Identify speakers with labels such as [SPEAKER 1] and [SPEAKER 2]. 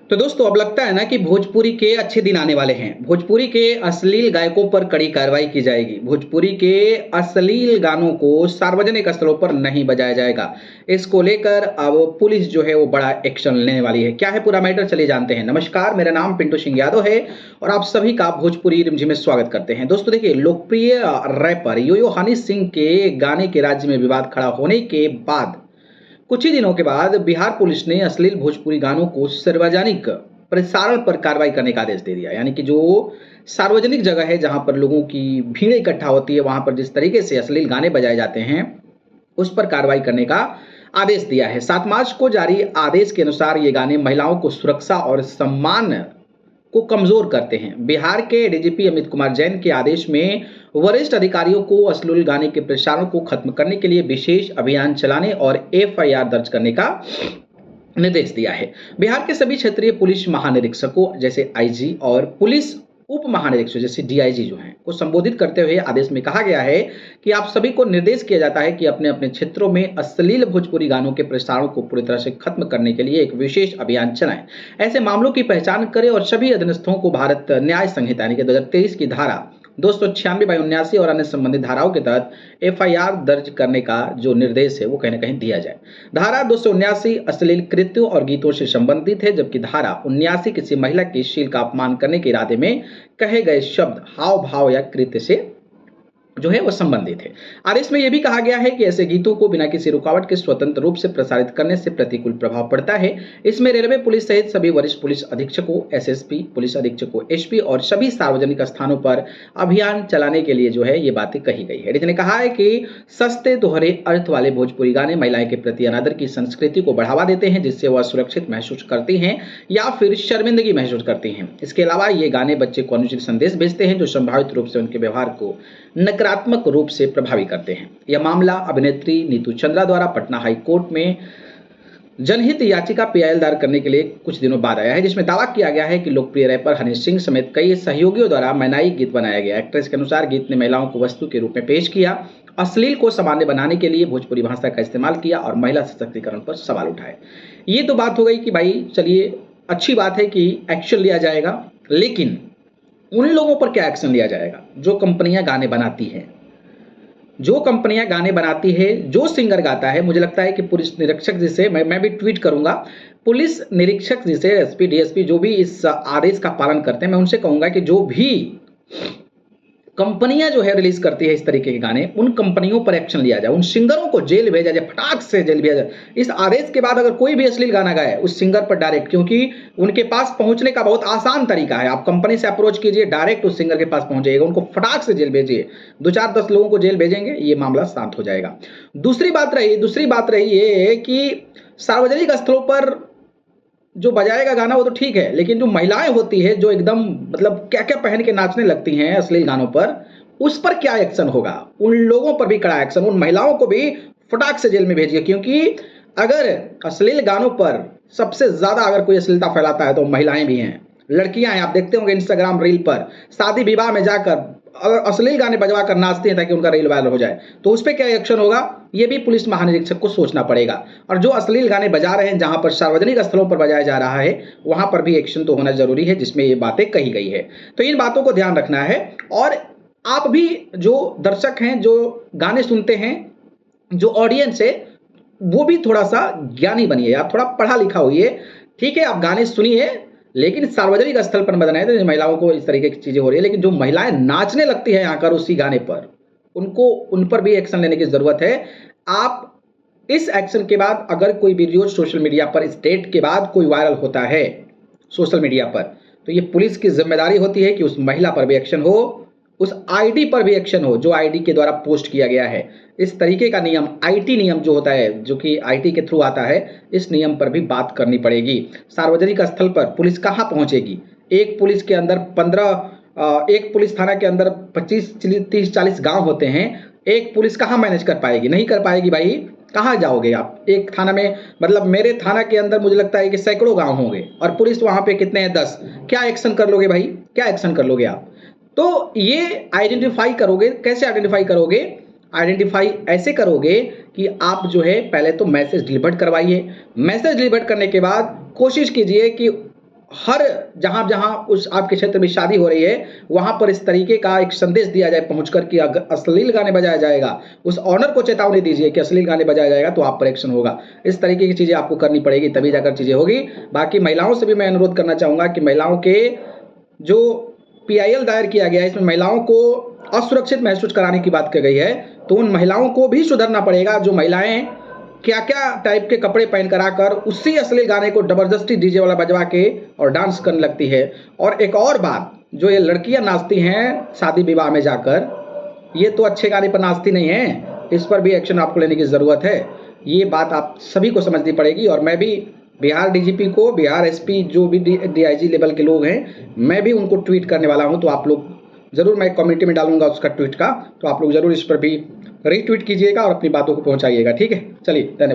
[SPEAKER 1] तो दोस्तों अब लगता है ना कि भोजपुरी के अच्छे दिन आने वाले हैं। भोजपुरी के अश्लील गायकों पर कड़ी कार्रवाई की जाएगी। भोजपुरी के अश्लील गानों को सार्वजनिक स्थलों पर नहीं बजाया जाएगा। इसको लेकर अब पुलिस जो है वो बड़ा एक्शन लेने वाली है। क्या है पूरा मैटर, चलिए जानते हैं। नमस्कार, मेरा नाम पिंटू सिंह यादव है और आप सभी का भोजपुरी रिमझिम में स्वागत करते हैं। दोस्तों देखिए, लोकप्रिय रैपर योयो हनी सिंह के गाने के राज्य में विवाद खड़ा होने के बाद कुछ ही दिनों के बाद बिहार पुलिस ने अश्लील भोजपुरी गानों को सार्वजनिक प्रसारण पर कार्रवाई करने का आदेश दे दिया। यानी कि जो सार्वजनिक जगह है जहां पर लोगों की भीड़ इकट्ठा होती है, वहां पर जिस तरीके से अश्लील गाने बजाए जाते हैं उस पर कार्रवाई करने का आदेश दिया है। 7 मार्च को जारी आदेश के अनुसार ये गाने महिलाओं को सुरक्षा और सम्मान को कमजोर करते हैं। बिहार के डीजीपी अमित कुमार जैन के आदेश में वरिष्ठ अधिकारियों को अश्लील गाने के प्रसारण को खत्म करने के लिए विशेष अभियान चलाने और एफआईआर दर्ज करने का निर्देश दिया है। बिहार के सभी क्षेत्रीय पुलिस महानिरीक्षकों जैसे आईजी और पुलिस उप महानिरीक्षक जैसे डीआईजी जो हैं को संबोधित करते हुए आदेश में कहा गया है कि आप सभी को निर्देश किया जाता है कि अपने अपने क्षेत्रों में अश्लील भोजपुरी गानों के प्रसारण को पूरी तरह से खत्म करने के लिए एक विशेष अभियान चलाएं। ऐसे मामलों की पहचान करें और सभी अधीनस्थों को भारत न्याय संहिता यानी कि 2023 की धारा 296/79 और अन्य संबंधित धाराओं के तहत एफआईआर दर्ज करने का जो निर्देश है वो कहीं ना कहीं दिया जाए। धारा 279 अश्लील कृत्यों और गीतों से संबंधित है, जबकि धारा 79 किसी महिला की शील का अपमान करने के इरादे में कहे गए शब्द, हाव भाव या कृत्य से जो है वो संबंधित है। आदेश में यह भी कहा गया है कि ऐसे गीतों को बिना किसी रुकावट के स्वतंत्र रूप से प्रसारित करने से प्रतिकूल प्रभाव पड़ता है। इसमें रेलवे पुलिस सहित सभी वरिष्ठ पुलिस अधीक्षकों, एसएसपी, पुलिस अधीक्षकों, एसपी और सभी सार्वजनिक स्थानों पर अभियान चलाने के लिए जो है ये बातें कही गई है। ने कहा है कि सस्ते दोहरे अर्थ वाले भोजपुरी गाने महिलाएं के प्रति अनादर की संस्कृति को बढ़ावा देते हैं, जिससे वह सुरक्षित महसूस करती हैं या फिर शर्मिंदगी महसूस करती हैं। इसके अलावा ये गाने बच्चे को अनुचित संदेश भेजते हैं जो संभावित रूप से उनके व्यवहार को नकारात्मक रूप से प्रभावी करते हैं। यह मामला अभिनेत्री नीतू चंद्रा द्वारा पटना हाई कोर्ट में जनहित याचिका पीआईएल दायर करने के लिए कुछ दिनों बाद आया है, जिसमें दावा किया गया है कि लोकप्रिय रैपर हनी सिंह समेत कई सहयोगियों द्वारा मैनाई गीत बनाया गया। एक्ट्रेस के अनुसार गीत ने महिलाओं को वस्तु के रूप में पेश किया, अश्लील को सामान्य बनाने के लिए भोजपुरी भाषा का इस्तेमाल किया और महिला सशक्तिकरण पर सवाल उठाए। ये तो बात हो गई कि भाई चलिए अच्छी बात है कि एक्शन लिया जाएगा, लेकिन उन लोगों पर क्या एक्शन लिया जाएगा जो कंपनियां गाने बनाती हैं, जो कंपनियां गाने बनाती है, जो सिंगर गाता है। मुझे लगता है कि पुलिस निरीक्षक जी से मैं भी ट्वीट करूंगा, पुलिस निरीक्षक जी से, एसपी डीएसपी जो भी इस आदेश का पालन करते हैं, मैं उनसे कहूंगा कि जो भी कंपनियां जो है रिलीज करती है इस तरीके के गाने, उन कंपनियों पर एक्शन लिया जाए, उन सिंगरों को जेल भेजा जाए, फटाक से जेल भेजा जाए। इस आदेश के बाद अगर कोई भी अश्लील गाना गाए उस सिंगर पर डायरेक्ट, क्योंकि उनके पास पहुंचने का बहुत आसान तरीका है, आप कंपनी से अप्रोच कीजिए, डायरेक्ट उस सिंगर के पास पहुंच जाइएगा, उनको फटाक से जेल भेजिए, 2-4-10 लोगों को जेल भेजेंगे, ये मामला शांत हो जाएगा। दूसरी बात रही ये कि सार्वजनिक स्थलों पर जो बजाएगा गाना वो तो ठीक है, लेकिन जो महिलाएं होती है जो एकदम मतलब क्या क्या पहन के नाचने लगती हैं अश्लील गानों पर, उस पर क्या एक्शन होगा? उन लोगों पर भी कड़ा एक्शन, उन महिलाओं को भी फटाक से जेल में भेजिए, क्योंकि अगर अश्लील गानों पर सबसे ज्यादा अगर कोई अश्लीलता फैलाता है तो महिलाएं भी हैं, लड़कियां हैं। आप देखते होंगे इंस्टाग्राम रील पर शादी विवाह में जाकर अगर अश्लील गाने बजवा कर नाचते हैं ताकि उनका रील वायरल हो जाए, तो उस पर क्या एक्शन होगा ये भी पुलिस महानिरीक्षक को सोचना पड़ेगा। और जो अश्लील गाने बजा रहे हैं जहां पर सार्वजनिक स्थलों पर बजाया जा रहा है वहां पर भी एक्शन तो होना जरूरी है, जिसमें ये बातें कही गई है। तो इन बातों को ध्यान रखना है। और आप भी जो दर्शक हैं, जो गाने सुनते हैं, जो ऑडियंस है, वो भी थोड़ा सा ज्ञानी बनिए, आप थोड़ा पढ़ा लिखा होइए। ठीक है, आप गाने सुनिए, लेकिन सार्वजनिक स्थल पर मत बनाए। तो महिलाओं को इस तरीके की चीजें हो रही है, लेकिन जो महिलाएं नाचने लगती है आकर उसी गाने पर, उन पर भी एक्शन लेने की जरूरत है। आप इस एक्शन के बाद अगर कोई वीडियो सोशल मीडिया पर, इस डेट के बाद कोई वायरल होता है सोशल मीडिया पर, तो ये पुलिस की जिम्मेदारी होती है कि उस महिला पर भी एक्शन हो, उस आईडी पर भी एक्शन हो जो आईडी के द्वारा पोस्ट किया गया है। इस तरीके का नियम, आईटी नियम जो होता है, जो कि आईटी के थ्रू आता है, इस नियम पर भी बात करनी पड़ेगी। सार्वजनिक स्थल पर पुलिस कहां पहुंचेगी? एक पुलिस के अंदर एक पुलिस थाना के अंदर 25, 30, 40 गांव होते हैं। एक पुलिस कहां मैनेज कर पाएगी? नहीं कर पाएगी भाई। कहां जाओगे आप एक थाना में? मतलब मेरे थाना के अंदर मुझे लगता है कि सैकड़ों गांव होंगे और पुलिस वहां पे कितने हैं? 10। क्या एक्शन कर लोगे भाई? क्या एक्शन कर लोगे आप? तो ये आइडेंटिफाई करोगे, कैसे आइडेंटिफाई करोगे? आइडेंटिफाई ऐसे करोगे कि आप जो है पहले तो मैसेज डिलीट करवाइए। मैसेज डिलीट करने के बाद कोशिश कीजिए कि हर जहां जहां उस आपके क्षेत्र में शादी हो रही है वहां पर इस तरीके का एक संदेश दिया जाए पहुंचकर कि अगर अश्लील गाने बजाया जाएगा, उस ऑनर को चेतावनी दीजिए कि अश्लील गाने बजाया जाएगा तो आप पर एक्शन होगा। इस तरीके की चीजें आपको करनी पड़ेगी, तभी जाकर चीजें होगी। बाकी महिलाओं से भी मैं अनुरोध करना चाहूंगा कि महिलाओं के जो पीआईएल दायर किया गया है इसमें महिलाओं को असुरक्षित महसूस कराने की बात की गई है, तो उन महिलाओं को भी सुधरना पड़ेगा जो महिलाएं क्या क्या टाइप के कपड़े पहन कर आकर उसी अश्लील गाने को जबरदस्ती डीजे वाला बजवा के और डांस करने लगती है। और एक और बात, जो ये लड़कियां नाचती हैं शादी विवाह में जाकर, ये तो अच्छे गाने पर नाचती नहीं है, इस पर भी एक्शन आपको लेने की ज़रूरत है। ये बात आप सभी को समझनी पड़ेगी। और मैं भी बिहार डीजीपी को, बिहार एसपी जो भी डीआईजी लेवल के लोग हैं, मैं भी उनको ट्वीट करने वाला हूं। तो आप लोग ज़रूर, मैं कम्युनिटी में डालूंगा उसका ट्वीट का, तो आप लोग ज़रूर इस पर भी रीट्वीट कीजिएगा और अपनी बातों को पहुंचाइएगा। ठीक है, चलिए, धन्यवाद।